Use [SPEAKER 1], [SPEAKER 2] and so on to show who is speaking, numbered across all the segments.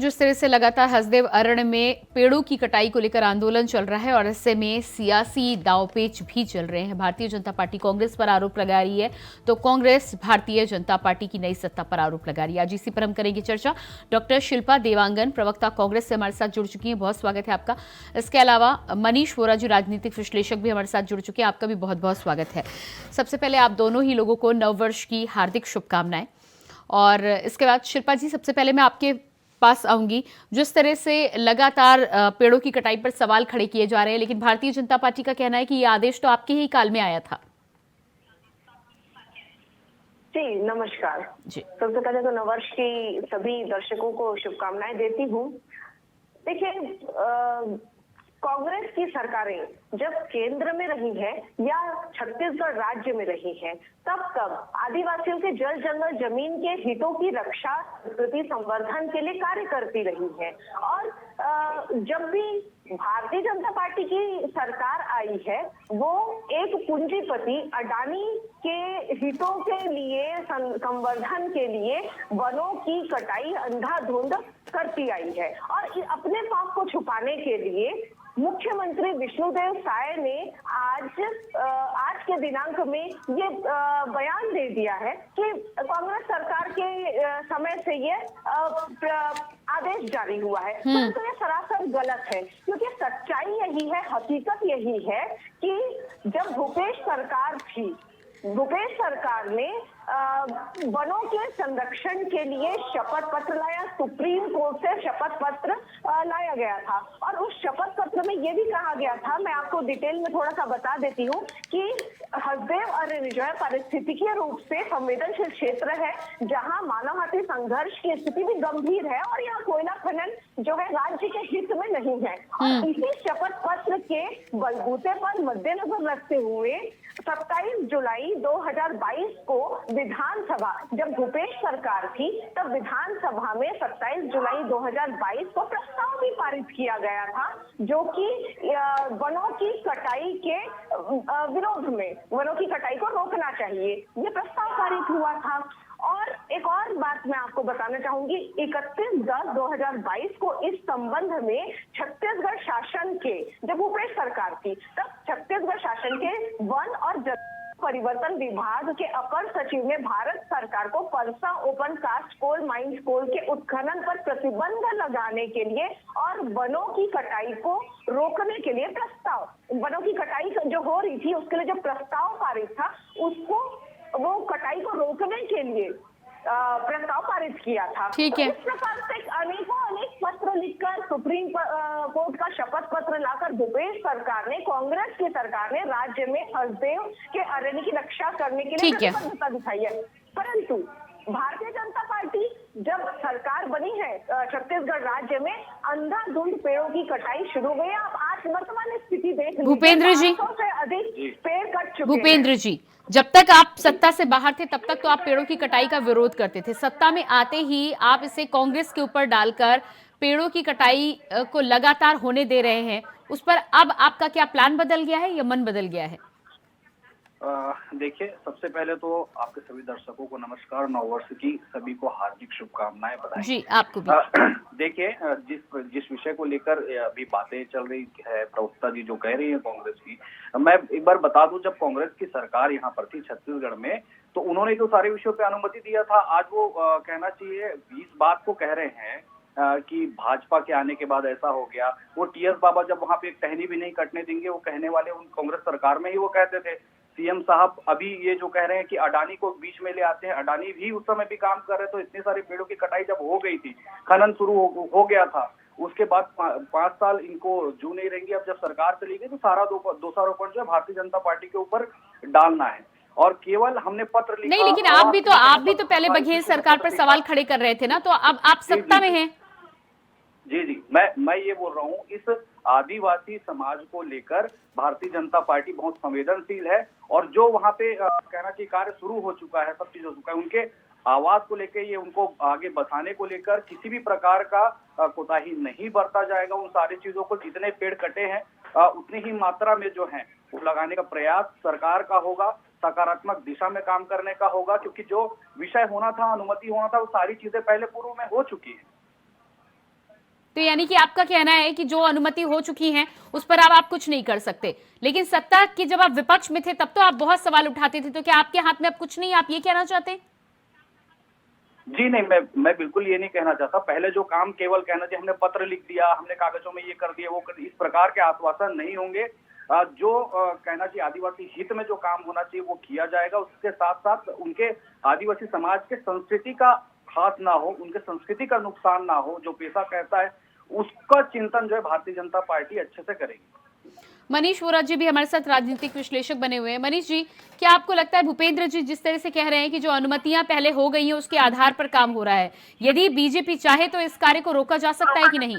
[SPEAKER 1] जिस तरह से लगातार हसदेव अरण्य में पेड़ों की कटाई को लेकर आंदोलन चल रहा है और ऐसे में सियासी दांवपेच भी चल रहे हैं। भारतीय जनता पार्टी कांग्रेस पर आरोप लगा रही है तो कांग्रेस भारतीय जनता पार्टी की नई सत्ता पर आरोप लगा रही है। आज इसी पर हम करेंगे चर्चा। डॉक्टर शिल्पा देवांगन, प्रवक्ता कांग्रेस से हमारे साथ जुड़ चुकी हैं, बहुत स्वागत है आपका। इसके अलावा मनीष वोरा जी, राजनीतिक विश्लेषक भी हमारे साथ जुड़ चुके हैं, आपका भी बहुत बहुत स्वागत है। सबसे पहले आप दोनों ही लोगों को नववर्ष की हार्दिक शुभकामनाएं। और इसके बाद शिल्पा जी, सबसे पहले मैं आपके पास आऊंगी। जिस तरह से लगातार पेड़ों की कटाई पर सवाल खड़े किए जा रहे हैं, लेकिन भारतीय जनता पार्टी का कहना है कि यह आदेश तो आपके ही काल में आया था।
[SPEAKER 2] जी नमस्कार
[SPEAKER 1] जी,
[SPEAKER 2] सबसे पहले तो नववर्ष की सभी दर्शकों को शुभकामनाएं देती हूँ। देखिए, कांग्रेस की सरकारें जब केंद्र में रही है या छत्तीसगढ़ राज्य में रही है, तब आदिवासियों के जल जंगल जमीन के हितों की रक्षा, संस्कृति संवर्धन के लिए कार्य करती रही है। और जब भी भारतीय जनता पार्टी की सरकार आई है, वो एक पूंजीपति अडानी के हितों के लिए, संवर्धन के लिए वनों की कटाई अंधाधुंध करती आई है। और अपने पाप को छुपाने के लिए मुख्यमंत्री विष्णुदेव साय ने आज के दिनांक में ये बयान दे दिया है कि कांग्रेस सरकार के समय से ये आदेश जारी हुआ है। तो ये सरासर गलत है, क्योंकि सच्चाई यही है, हकीकत यही है कि जब भूपेश सरकार थी, भूपेश सरकार ने वनों के संरक्षण के लिए शपथ पत्र लाया। सुप्रीम कोर्ट से शपथ पत्र लाया गया था और उस शपथ पत्र में यह भी कहा गया था, मैं आपको डिटेल में थोड़ा सा बता देती हूँ, कि हसदेव अरण्य जो है पारिस्थितिकीय रूप से संवेदनशील क्षेत्र है, जहां मानवहाती संघर्ष की स्थिति भी गंभीर है और यहाँ कोयला खनन जो है राज्य के हित में नहीं है। और इसी शपथ पत्र के बलबूते पर मद्देनजर रखते हुए 27 जुलाई 2022 को विधानसभा, जब भूपेश सरकार थी तब विधानसभा में 27 जुलाई 2022 को प्रस्ताव भी पारित किया गया था, जो कि वनों की कटाई के विरोध में, वनों की कटाई को रोकना चाहिए, ये प्रस्ताव पारित हुआ था। और एक और बात मैं आपको बताना चाहूंगी, 31/10/2022 को इस संबंध में छत्तीसगढ़ शासन के, जब भूपेश सरकार थी तब छत्तीसगढ़ शासन के वन और जल परिवर्तन विभाग के अपर सचिव ने भारत सरकार को Parsa open cast coal mines coal के उत्खनन पर प्रतिबंध लगाने के लिए और वनों की कटाई को रोकने के लिए प्रस्ताव, वनों की कटाई जो हो रही थी उसके लिए जो प्रस्ताव पारित था, उसको, वो कटाई को रोकने के लिए प्रस्ताव पारित किया था।
[SPEAKER 1] ठीक है।
[SPEAKER 2] इस प्रकार से अनेक पत्र लिखकर सुप्रीम कोर्ट का शपथ पत्र लाकर भूपेश सरकार ने, कांग्रेस की सरकार ने राज्य में हसदेव के अरण्य की रक्षा करने के लिए प्रतिबद्धता दिखाई है। परंतु भारतीय जनता पार्टी जब सरकार बनी है छत्तीसगढ़ राज्य में, अंधाधुंध पेड़ों की कटाई शुरू हुई है। आप आज वर्तमान स्थिति देख,
[SPEAKER 1] भूपेंद्र जी,
[SPEAKER 2] 500 से अधिक पेड़ कट चुके हैं।
[SPEAKER 1] भूपेंद्र जी, जब तक आप सत्ता से बाहर थे तब तक तो आप पेड़ों की कटाई का विरोध करते थे। सत्ता में आते ही आप इसे कांग्रेस के ऊपर डालकर पेड़ों की कटाई को लगातार होने दे रहे हैं। उस पर अब आपका क्या प्लान बदल गया है या मन बदल गया है?
[SPEAKER 3] देखिए, सबसे पहले तो आपके सभी दर्शकों को नमस्कार, नववर्ष की सभी को हार्दिक शुभकामनाएं, बधाई।
[SPEAKER 1] जी, आपको भी।
[SPEAKER 3] देखिए, जिस विषय को लेकर अभी बातें चल रही है, प्रवक्ता जी जो कह रही है कांग्रेस की, मैं एक बार बता दूं, जब कांग्रेस की सरकार यहाँ पर थी छत्तीसगढ़ में, तो उन्होंने तो सारे विषयों पे अनुमति दिया था। आज वो कहना चाहिए इस बात को कह रहे हैं कि भाजपा के आने के बाद ऐसा हो गया। वो टीएस बाबा जब वहां पे एक टहनी भी नहीं कटने देंगे, वो कहने वाले उन कांग्रेस सरकार में ही वो कहते थे। सीएम साहब अभी ये जो कह रहे हैं कि अडानी को बीच में ले आते हैं, अडानी भी उस समय भी काम कर रहे, तो इतनी सारी पेड़ों की कटाई जब हो गई थी, खनन शुरू हो गया था, उसके बाद 5 साल इनको जू नहीं रहेंगी। अब जब सरकार चली गई तो सारा दोषारोपण जो है भारतीय जनता पार्टी के ऊपर डालना है, और केवल हमने पत्र लिखा
[SPEAKER 1] नहीं, लेकिन आप भी तो पहले बघेल सरकार पर सवाल खड़े कर रहे थे ना, तो अब आप सत्ता में हैं।
[SPEAKER 3] जी, मैं ये बोल रहा हूँ, इस आदिवासी समाज को लेकर भारतीय जनता पार्टी बहुत संवेदनशील है, और जो वहाँ पे कहना चाहिए कार्य शुरू हो चुका है, सब चीज हो चुका है, उनके आवाज को लेकर, ये उनको आगे बढ़ाने को लेकर किसी भी प्रकार का कोताही नहीं बरता जाएगा। उन सारी चीजों को, जितने पेड़ कटे हैं उतनी ही मात्रा में जो है वो लगाने का प्रयास सरकार का होगा, सकारात्मक दिशा में काम करने का होगा, क्योंकि जो विषय होना था, अनुमति होना था, वो सारी चीजें पहले पूर्व में हो चुकी है।
[SPEAKER 1] यानी कि आपका कहना है कि जो अनुमति हो चुकी है उस पर अब आप कुछ नहीं कर सकते, लेकिन सत्ता की जब आप विपक्ष में थे तब तो आप बहुत सवाल उठाते थे, तो क्या आपके हाथ में अब कुछ नहीं, आप ये कहना चाहते हैं?
[SPEAKER 3] जी नहीं, मैं बिल्कुल ये नहीं कहना चाहता। पहले जो काम केवल कहना चाहिए हमने पत्र लिख दिया, हमने कागजों में ये कर दिया, वो कर दिया, इस प्रकार के आश्वासन नहीं होंगे। जो कहना चाहिए आदिवासी हित में जो काम होना चाहिए वो किया जाएगा। उसके साथ साथ उनके आदिवासी समाज के संस्कृति का हाथ ना हो, उनके संस्कृति का नुकसान ना हो, जो पेशा कहता है उसका चिंतन जो है भारतीय जनता पार्टी अच्छे से करेगी।
[SPEAKER 1] मनीष वोरा जी भी हमारे साथ राजनीतिक विश्लेषक बने हुए हैं। मनीष जी, क्या आपको लगता है भूपेंद्र जी जिस तरह से कह रहे हैं कि जो अनुमतियां पहले हो गई हैं उसके आधार पर काम हो रहा है, यदि बीजेपी चाहे तो इस कार्य को रोका जा सकता है कि नहीं?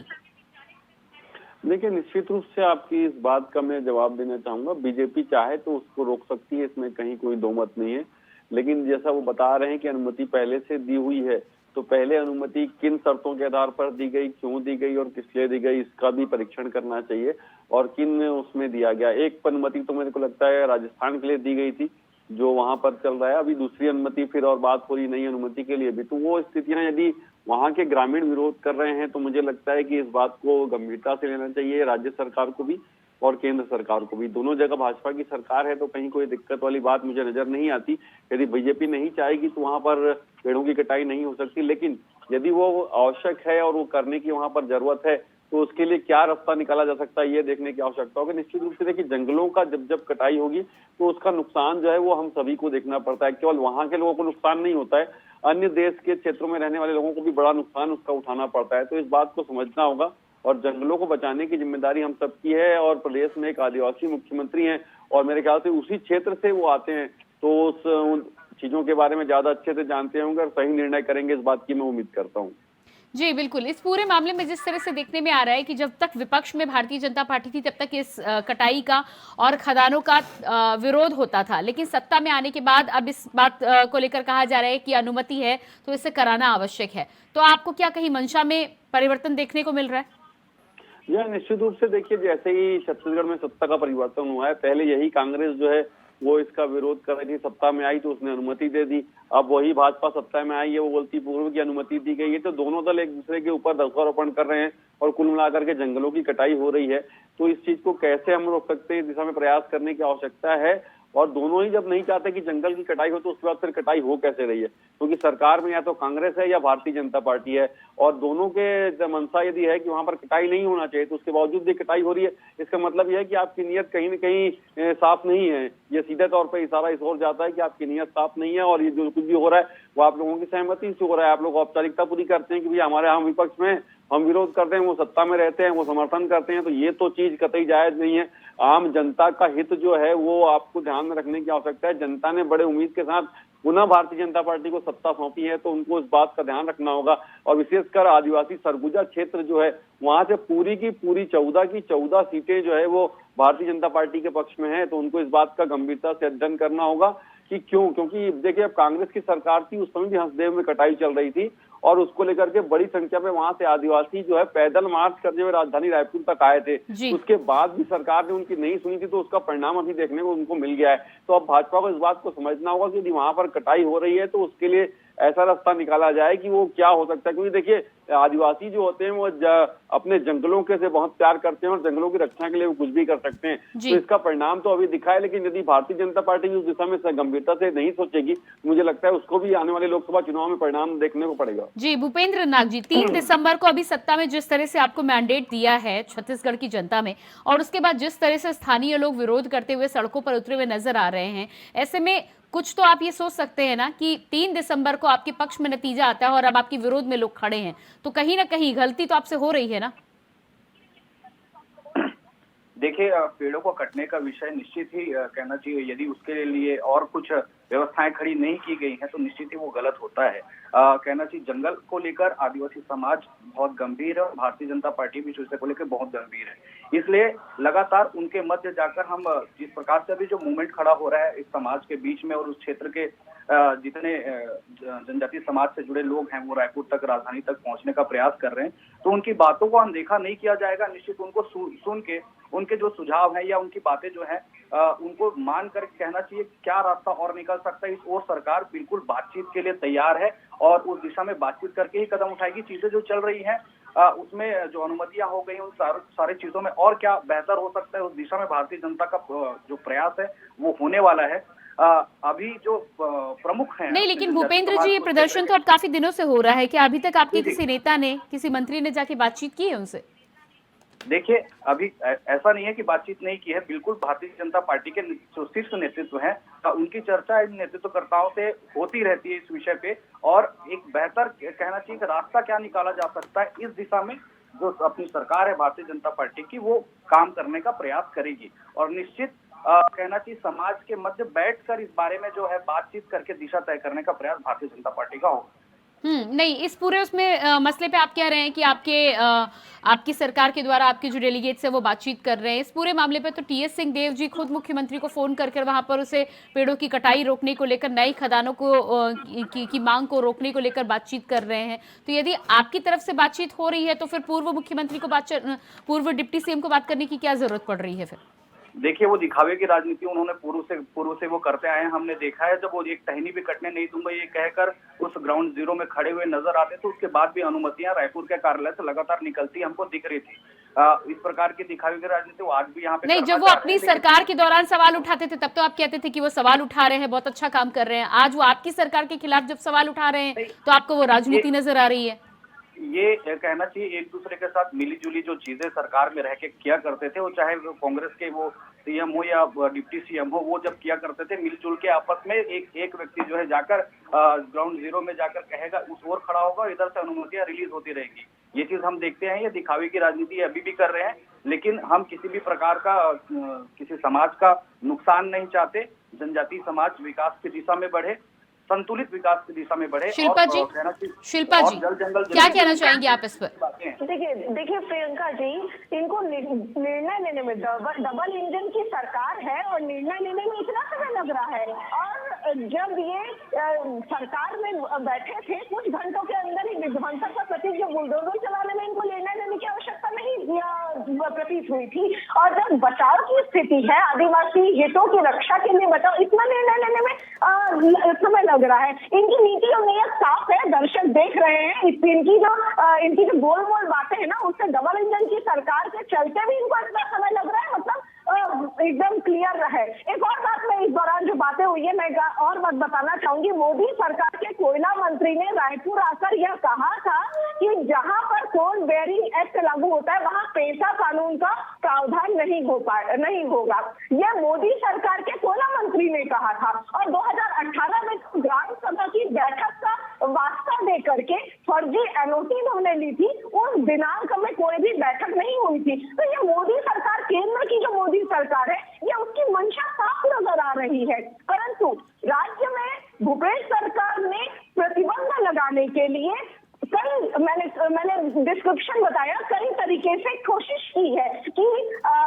[SPEAKER 4] देखिए, निश्चित रूप से आपकी इस बात का मैं जवाब देना चाहूंगा। बीजेपी चाहे तो उसको रोक सकती है, इसमें कहीं कोई दो मत नहीं है। लेकिन जैसा वो बता रहे हैं कि अनुमति पहले से दी हुई है, तो पहले अनुमति किन शर्तों के आधार पर दी गई, क्यों दी गई और किस लिए दी गई, इसका भी परीक्षण करना चाहिए। और किन उसमें दिया गया, एक अनुमति तो मेरे को लगता है राजस्थान के लिए दी गई थी जो वहां पर चल रहा है, अभी दूसरी अनुमति फिर और बात हो रही नई अनुमति के लिए भी। तो वो स्थितियां यदि वहां के ग्रामीण विरोध कर रहे हैं तो मुझे लगता है कि इस बात को गंभीरता से लेना चाहिए, राज्य सरकार को भी और केंद्र सरकार को भी। दोनों जगह भाजपा की सरकार है तो कहीं कोई दिक्कत वाली बात मुझे नजर नहीं आती। यदि बीजेपी नहीं चाहेगी तो वहां पर पेड़ों की कटाई नहीं हो सकती, लेकिन यदि वो आवश्यक है और वो करने की वहां पर जरूरत है तो उसके लिए क्या रास्ता निकाला जा सकता है ये देखने की आवश्यकता होगी। निश्चित रूप से देखिए, जंगलों का जब जब कटाई होगी तो उसका नुकसान जो है वो हम सभी को देखना पड़ता है। केवल वहां के लोगों को नुकसान नहीं होता है, अन्य देश के क्षेत्रों में रहने वाले लोगों को भी बड़ा नुकसान उसका उठाना पड़ता है। तो इस बात को समझना होगा और जंगलों को बचाने की जिम्मेदारी हम सबकी है। और प्रदेश में एक आदिवासी मुख्यमंत्री हैं और मेरे ख्याल से उसी क्षेत्र से वो आते हैं, तो उन चीजों के बारे में ज्यादा अच्छे से जानते होंगे और सही निर्णय करेंगे, इस बात की मैं उम्मीद करता हूँ।
[SPEAKER 1] जी बिल्कुल, इस पूरे मामले में जिस तरह से देखने में आ रहा है कि जब तक विपक्ष में भारतीय जनता पार्टी थी तब तक इस कटाई का और खदानों का विरोध होता था, लेकिन सत्ता में आने के बाद अब इस बात को लेकर कहा जा रहा है कि अनुमति है तो इसे कराना आवश्यक है। तो आपको क्या कहीं मंशा में परिवर्तन देखने को मिल रहा है?
[SPEAKER 4] यह निश्चित रूप से देखिए, जैसे ही छत्तीसगढ़ में सत्ता का परिवर्तन हुआ है, पहले यही कांग्रेस जो है वो इसका विरोध कर रही थी, सत्ता में आई तो उसने अनुमति दे दी। अब वही भाजपा सत्ता में आई है, वो बोलती पूर्व की अनुमति दी गई है। तो दोनों दल एक दूसरे के ऊपर दोषारोपण कर रहे हैं और कुल मिलाकर के जंगलों की कटाई हो रही है। तो इस चीज को कैसे हम रोक सकते हैं, इस दिशा में प्रयास करने की आवश्यकता है। और दोनों ही जब नहीं चाहते कि जंगल की कटाई हो तो उसके बाद फिर कटाई हो कैसे रही है, क्योंकि सरकार में या तो कांग्रेस है या भारतीय जनता पार्टी है, और दोनों के मंशा यदि है कि वहां पर कटाई नहीं होना चाहिए तो उसके बावजूद भी कटाई हो रही है। इसका मतलब यह है कि आपकी नीयत कहीं न कहीं साफ नहीं है। ये सीधे तौर पर इशारा इस ओर जाता है कि आपकी नीयत साफ नहीं है और ये जो कुछ भी हो रहा है वो आप लोगों की सहमति से हो रहा है। आप लोग औपचारिकता पूरी करते हैं कि भाई हमारे यहाँ विपक्ष में हम विरोध करते हैं, वो सत्ता में रहते हैं, वो समर्थन करते हैं, तो ये तो चीज कतई जायज नहीं है। आम जनता का हित जो है वो आपको ध्यान में रखने की आवश्यकता है। जनता ने बड़े उम्मीद के साथ पुनः भारतीय जनता पार्टी को सत्ता सौंपी है, तो उनको इस बात का ध्यान रखना होगा। और विशेषकर आदिवासी सरगुजा क्षेत्र जो है वहां से पूरी की पूरी 14 की 14 सीटें जो है वो भारतीय जनता पार्टी के पक्ष में है, तो उनको इस बात का गंभीरता से अध्ययन करना होगा कि क्यों। क्योंकि देखिए, अब कांग्रेस की सरकार थी, उस समय भी हंसदेव में कटाई चल रही थी और उसको लेकर के बड़ी संख्या में वहां से आदिवासी जो है पैदल मार्च करते हुए राजधानी रायपुर तक आए थे। उसके बाद भी सरकार ने उनकी नहीं सुनी थी, तो उसका परिणाम अभी देखने को उनको मिल गया है। तो अब भाजपा को इस बात को समझना होगा कि यदि वहां पर कटाई हो रही है तो उसके लिए ऐसा रास्ता निकाला जाए कि वो क्या हो सकता है। क्योंकि देखिए, आदिवासी जो होते हैं वो अपने जंगलों के से बहुत प्यार करते हैं और जंगलों की रक्षा के लिए वो कुछ भी कर सकते हैं। तो इसका परिणाम तो अभी दिखा है, लेकिन यदि भारतीय जनता पार्टी उस दिशा में गंभीरता से नहीं सोचेगी, मुझे लगता है उसको भी आने वाले लोकसभा चुनाव में परिणाम देखने को पड़ेगा।
[SPEAKER 1] जी भूपेंद्र नाग जी, 3 दिसंबर को अभी सत्ता में जिस तरह से आपको मैंडेट दिया है छत्तीसगढ़ की जनता में, और उसके बाद जिस तरह से स्थानीय लोग विरोध करते हुए सड़कों पर उतरे हुए नजर आ रहे हैं, ऐसे में कुछ तो आप ये सोच सकते हैं ना कि 3 दिसंबर को आपके पक्ष में नतीजा आता है और अब आपके विरोध में लोग खड़े हैं, तो कहीं ना कहीं गलती तो आपसे हो रही है ना?
[SPEAKER 3] देखिए, पेड़ों को कटने का विषय निश्चित ही कहना चाहिए, यदि उसके लिए और कुछ व्यवस्थाएं खड़ी नहीं की गई हैं तो निश्चित ही वो गलत होता है। कहना चाहिए, जंगल को लेकर आदिवासी समाज बहुत गंभीर है और भारतीय जनता पार्टी भी इस विषय को लेकर बहुत गंभीर है। इसलिए लगातार उनके मध्य जाकर हम जिस प्रकार से अभी जो मूवमेंट खड़ा हो रहा है इस समाज के बीच में, और उस क्षेत्र के जितने जनजातीय समाज से जुड़े लोग हैं वो रायपुर तक, राजधानी तक पहुंचने का प्रयास कर रहे हैं, तो उनकी बातों को अनदेखा नहीं किया जाएगा। निश्चित उनको सुन के उनके जो सुझाव है या उनकी बातें जो है उनको मान कर कहना चाहिए क्या रास्ता और निकल सकता है। इस ओर सरकार बिल्कुल बातचीत के लिए तैयार है और उस दिशा में बातचीत करके ही कदम उठाएगी। चीजें जो चल रही हैं उसमें जो अनुमतियां हो गई उन सारी चीजों में और क्या बेहतर हो सकता है, उस दिशा में भारतीय जनता का जो प्रयास है वो होने वाला है। अभी जो प्रमुख हैं
[SPEAKER 1] नहीं, लेकिन
[SPEAKER 3] जनजातीय
[SPEAKER 1] भूपेंद्र
[SPEAKER 3] समाज
[SPEAKER 1] जी, ये
[SPEAKER 3] को
[SPEAKER 1] प्रदर्शन तो अब काफी दिनों से हो रहा है। क्या अभी तक आपके
[SPEAKER 3] जी, जी।
[SPEAKER 1] किसी नेता ने, किसी मंत्री ने जाके बातचीत की है उनसे?
[SPEAKER 3] देखिए, अभी ऐसा नहीं है कि बातचीत नहीं की है, बिल्कुल भारतीय जनता पार्टी के जो शीर्ष नेतृत्व है उनकी चर्चा इन नेतृत्वकर्ताओं से होती रहती है इस विषय पे, और एक बेहतर कहना चाहिए कि रास्ता क्या निकाला जा सकता है इस दिशा में जो अपनी सरकार है भारतीय जनता पार्टी की, वो काम करने का प्रयास करेगी। और निश्चित कहना चाहिए समाज के मध्य बैठकर इस बारे में जो है बातचीत करके दिशा तय करने का प्रयास भारतीय जनता पार्टी का होगा।
[SPEAKER 1] नहीं, इस पूरे उसमें मसले पे आप कह रहे हैं कि आपकी सरकार के द्वारा आपके जो डेलीगेट्स है वो बातचीत कर रहे हैं। इस पूरे मामले पे तो टीएस सिंहदेव जी खुद मुख्यमंत्री को फोन कर वहां पर उसे पेड़ों की कटाई रोकने को लेकर, नई खदानों को की मांग को रोकने को लेकर बातचीत कर रहे हैं। तो यदि आपकी तरफ से बातचीत हो रही है तो फिर पूर्व मुख्यमंत्री को पूर्व डिप्टी सीएम को बात करने की क्या जरूरत पड़ रही है फिर?
[SPEAKER 3] देखिए, वो दिखावे की राजनीति उन्होंने पूर्व से वो करते आए हैं। हमने देखा है जब वो एक टहनी भी कटने नहीं दूंगा ये कहकर उस ग्राउंड जीरो में खड़े हुए नजर आते, तो उसके बाद भी अनुमतियां रायपुर के कार्यालय से लगातार निकलती हमको दिख रही थी। इस प्रकार की दिखावे की राजनीति वो आज भी यहाँ पे
[SPEAKER 1] नहीं, जब वो अपनी सरकार के दौरान सवाल उठाते थे तब तो आप कहते थे कि वो सवाल उठा रहे हैं, बहुत अच्छा काम कर रहे हैं। आज वो आपकी सरकार के खिलाफ जब सवाल उठा रहे हैं तो आपको वो राजनीति नजर आ रही है?
[SPEAKER 3] ये कहना चाहिए एक दूसरे के साथ मिली जुली जो चीजें सरकार में रह के किया करते थे, वो चाहे वो कांग्रेस के वो सीएम हो या डिप्टी सीएम हो, वो जब किया करते थे मिलजुल के आपस में, एक व्यक्ति जो है जाकर ग्राउंड जीरो में जाकर कहेगा, उस ओर खड़ा होगा और इधर से अनुमतियां रिलीज होती रहेगी। ये चीज हम देखते हैं, ये दिखावे की राजनीति अभी भी कर रहे हैं, लेकिन हम किसी भी प्रकार का किसी समाज का नुकसान नहीं चाहते। जनजातीय समाज विकास की दिशा में बढ़े, संतुलित विकास की दिशा में बढ़े।
[SPEAKER 1] शिल्पा जी, क्या कहना चाहेंगे आप इस पर?
[SPEAKER 2] देखिए प्रियंका जी, इनको निर्णय लेने में डबल इंजन की सरकार है और निर्णय लेने में इतना समय लग रहा है। और जब ये सरकार में बैठे थे कुछ घंटों के अंदर ही विध्वंसक का प्रतीक जो बुलडोजर चलाने में इनको निर्णय लेने की आवश्यकता नहीं प्रतीत हुई थी। और जब बचाव की स्थिति है, आदिवासी हितों की रक्षा के लिए बचाव, इतना निर्णय लेने में समय लग रहा है। इनकी नीति और नीयत साफ है, दर्शक देख रहे हैं। इनकी जो गोल मोल बातें हैं ना, उससे डबल इंजन की सरकार के चलते भी इनको इतना समय लग रहा है, मतलब एकदम क्लियर रहे। एक और बात में इस दौरान जो बातें हुई है, मैं और बात बताना चाहूंगी। मोदी सरकार के कोयला मंत्री ने रायपुर आकर यह कहा था कि जहां पर कोल बेयरिंग एक्ट लागू होता है वहां पेशा कानून का प्रावधान नहीं होगा। यह मोदी सरकार के कोयला मंत्री ने कहा था। और 2018 में ग्राम सभा की बैठक का वास्ता दे करके फर्जी एनओसी उन्होंने ली थी, उस दिनांक में कोई भी बैठक नहीं हुई थी। तो ये मोदी सरकार, केंद्र की जो मोदी सरकार है, ये उसकी मंशा साफ नजर आ रही है। परंतु राज्य में भूपेश सरकार ने प्रतिबंध लगाने के लिए मैंने डिस्क्रिप्शन बताया, कई तरीके से कोशिश की है कि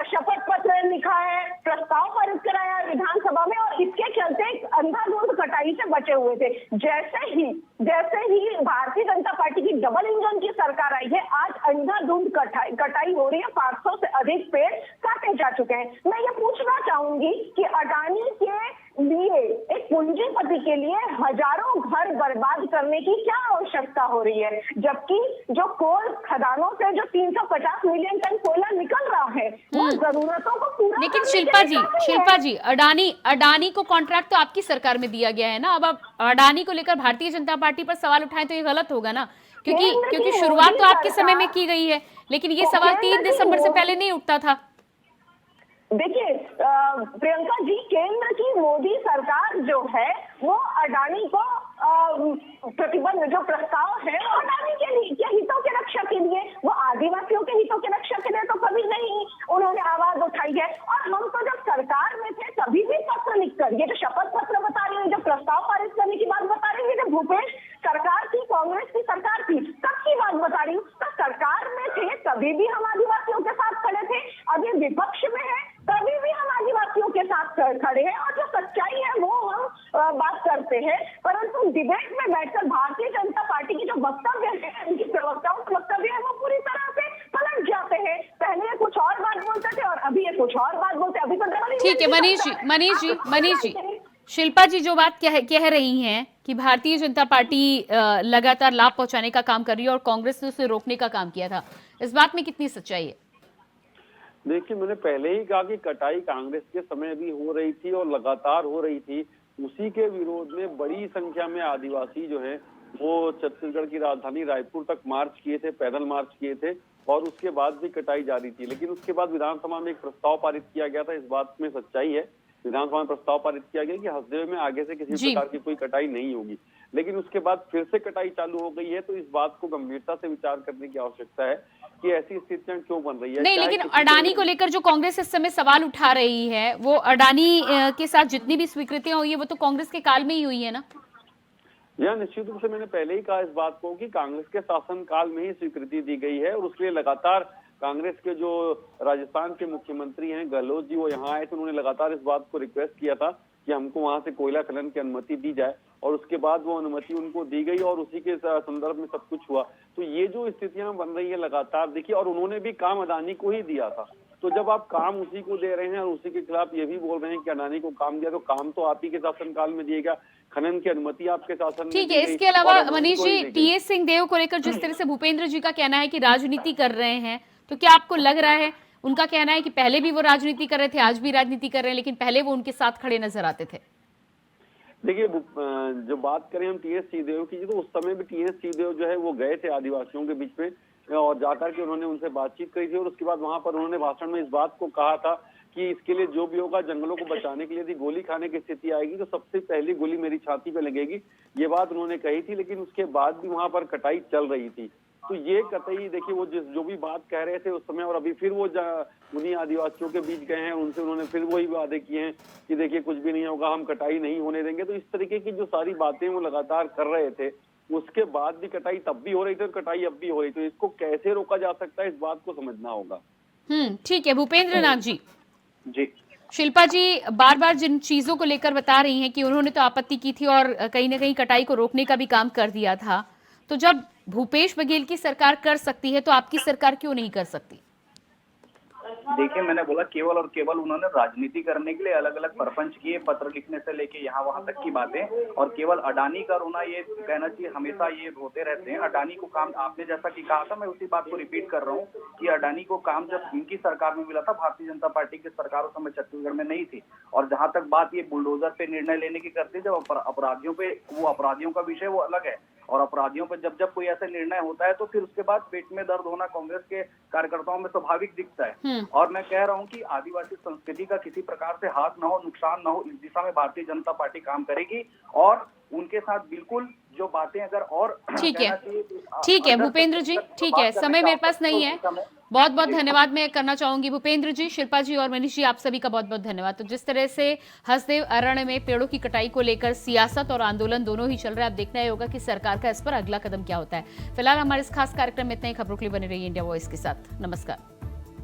[SPEAKER 2] शपथ पत्र लिखा है, प्रस्ताव पारित कराया विधानसभा में, और इसके चलते अंधाधुंध कटाई से बचे हुए थे। जैसे ही भारतीय जनता पार्टी की डबल इंजन की सरकार आई है, आज अंधाधुंध कटाई हो रही है। 500 से अधिक पेड़ काटे जा चुके हैं। मैं ये पूछना चाहूंगी कि अडानी के लिए, एक पूंजीपति के लिए हजारों घर बर्बाद करने की क्या आवश्यकता हो रही है, जबकि जो कोल खदानों से जो 350 मिलियन टन कोयला निकल रहा है वो जरूरतों को पूरा।
[SPEAKER 1] लेकिन शिल्पा जी, अडानी को कॉन्ट्रैक्ट तो आपकी सरकार में दिया गया है ना। अब आप अडानी को लेकर भारतीय जनता पार्टी पर सवाल उठाएं तो ये गलत होगा ना, क्योंकि शुरुआत तो आपके समय में की गई है, लेकिन ये सवाल 3 दिसंबर से पहले नहीं उठता था।
[SPEAKER 2] देखिए प्रियंका जी, केंद्र की मोदी सरकार जो है वो अडानी को प्रतिबंध जो प्रस्ताव है वो अडानी के हितों की रक्षा के लिए, वो आदिवासियों के हितों की रक्षा के लिए तो कभी नहीं उन्होंने आवाज उठाई है। और हम तो जब सरकार में थे तभी भी पत्र लिखकर, ये जो शपथ पत्र बता रही है, जो प्रस्ताव पारित करने की बात बता रही है, जब भूपेश सरकार थी, कांग्रेस की सरकार थी, तब की बात बता रही हूँ। तो सरकार में थे तभी भी हम आदिवासियों के साथ खड़े थे, अभी विपक्ष में है तभी भी हम आदिवासियों के साथ खड़े हैं, और जो सच्चाई है वो हम बात करते हैं। परंतु डिबेट में बैठकर भारतीय जनता पार्टी की जो वक्तव्य है, उनकी प्रवक्ताओं के वक्तव्य है, वो पूरी तरह से पलट जाते हैं। पहले ये कुछ और बात बोलते थे और अभी ये कुछ और बात बोलते हैं। अभी तो
[SPEAKER 1] ठीक है मनीष जी, शिल्पा जी जो बात कह रही हैं कि भारतीय जनता पार्टी लगातार लाभ पहुंचाने का काम कर रही है और कांग्रेस ने उसे रोकने का काम किया था, इस बात में कितनी सच्चाई है?
[SPEAKER 4] देखिए, मैंने पहले ही कहा कि कटाई कांग्रेस के समय भी हो रही थी और लगातार हो रही थी। उसी के विरोध में बड़ी संख्या में आदिवासी जो है वो छत्तीसगढ़ की राजधानी रायपुर तक मार्च किए थे, पैदल मार्च किए थे और उसके बाद भी कटाई जारी थी। लेकिन उसके बाद विधानसभा में एक प्रस्ताव पारित किया गया था, इस बात में सच्चाई है। विधानसभा में प्रस्ताव पारित किया गया कि हसदेव में आगे से किसी प्रकार की कोई कटाई नहीं होगी, लेकिन उसके बाद फिर से कटाई चालू हो गई है। तो इस बात को गंभीरता से विचार करने की आवश्यकता है कि ऐसी स्थितियां क्यों बन रही है।
[SPEAKER 1] नहीं, लेकिन अडानी को लेकर जो कांग्रेस इस समय सवाल उठा रही है, वो अडानी के साथ जितनी भी स्वीकृतियां हुई है वो तो कांग्रेस के काल में ही हुई है ना?
[SPEAKER 4] यह निश्चित रूप से मैंने पहले ही कहा इस बात को कि कांग्रेस के शासन काल में ही स्वीकृति दी गई है और उसके लिए लगातार कांग्रेस के जो राजस्थान के मुख्यमंत्री हैं गहलोत जी, वो यहाँ आए थे, उन्होंने लगातार इस बात को रिक्वेस्ट किया था कि हमको वहां से कोयला खनन की अनुमति दी जाए और उसके बाद वो अनुमति उनको दी गई और उसी के संदर्भ में सब कुछ हुआ। तो ये जो स्थितियां बन रही है लगातार, देखिए, और उन्होंने भी काम अडानी को ही दिया था। तो जब आप काम उसी को दे रहे हैं और उसी के खिलाफ ये भी बोल रहे हैं कि अडानी को काम दिया, तो काम तो आप ही के शासनकाल में दिएगा, खनन की अनुमति आपके शासन में।
[SPEAKER 1] ठीक है, इसके अलावा मनीष जी, टीएस सिंहदेव को लेकर जिस तरह से भूपेंद्र जी का कहना है कि राजनीति कर रहे हैं, तो क्या आपको लग रहा है, उनका कहना है कि पहले भी वो राजनीति कर रहे थे, आज भी राजनीति कर रहे हैं, लेकिन पहले वो उनके साथ खड़े नजर आते थे?
[SPEAKER 4] देखिए, जो बात करें हम टीएस सिंहदेव की, तो उस समय भी टीएस सिंहदेव जो है वो गए थे आदिवासियों के बीच में और जाकर के उन्होंने उनसे बातचीत करी थी और उसके बाद वहां पर उन्होंने भाषण में इस बात को कहा था कि इसके लिए जो भी होगा, जंगलों को बचाने के लिए यदि गोली खाने की स्थिति आएगी तो सबसे पहली गोली मेरी छाती पे लगेगी, ये बात उन्होंने कही थी। लेकिन उसके बाद भी वहां पर कटाई चल रही थी। तो ये कतई देखिए, वो जो भी बात कह रहे थे उस समय और अभी फिर वो उन्हीं आदिवासियों के बीच गए हैं, उनसे उन्होंने फिर वही वादे किए हैं कि देखिए कुछ भी नहीं होगा, हम कटाई नहीं होने देंगे। तो इस तरीके की जो सारी बातें वो लगातार कर रहे थे, उसके बाद भी कटाई तब भी हो रही थी और कटाई अब भी हो रही थी। तो इसको कैसे रोका जा सकता है, इस बात को समझना होगा।
[SPEAKER 1] ठीक है भूपेंद्र नाथ जी।
[SPEAKER 3] जी,
[SPEAKER 1] शिल्पा जी बार बार जिन चीजों को लेकर बता रही हैं कि उन्होंने तो आपत्ति की थी और कहीं ना कहीं कटाई को रोकने का भी काम कर दिया था, तो जब भूपेश बघेल की सरकार कर सकती है तो आपकी सरकार क्यों नहीं कर सकती?
[SPEAKER 3] देखिए, मैंने बोला केवल और केवल उन्होंने राजनीति करने के लिए अलग अलग प्रपंच किए, पत्र लिखने से लेके यहाँ वहां तक की बातें, और केवल अडानी का रोना ये कहना चाहिए, हमेशा ये होते रहते हैं। अडानी को काम, आपने जैसा कि कहा था, मैं उसी बात को रिपीट कर रहा हूँ कि अडानी को काम जब इनकी सरकार में मिला था, भारतीय जनता पार्टी की सरकार उस समय छत्तीसगढ़ में नहीं थी। और जहां तक बात ये बुलडोजर पे निर्णय लेने की करती है, जब अपराधियों पे, वो अपराधियों का विषय वो अलग है, और अपराधियों पर जब कोई ऐसा निर्णय होता है तो फिर उसके बाद पेट में दर्द होना कांग्रेस के कार्यकर्ताओं में स्वाभाविक दिखता है। और मैं कह रहा हूं कि आदिवासी संस्कृति का किसी प्रकार से हाथ न हो, नुकसान न हो, इस दिशा में भारतीय जनता पार्टी काम करेगी और उनके साथ बिल्कुल जो बातें अगर और
[SPEAKER 1] ठीक है भूपेंद्र जी, ठीक है, समय मेरे पास नहीं है। बहुत बहुत धन्यवाद मैं करना चाहूंगी भूपेंद्र जी, शिल्पा जी और मनीष जी, आप सभी का बहुत बहुत धन्यवाद। तो जिस तरह से हसदेव अरण्य में पेड़ों की कटाई को लेकर सियासत और आंदोलन दोनों ही चल रहा है, अब देखना ही होगा कि सरकार का इस पर अगला कदम क्या होता है। फिलहाल हमारे इस खास कार्यक्रम में इतने ही। खबरों के लिए बने रहिए इंडिया वॉइस के साथ। नमस्कार।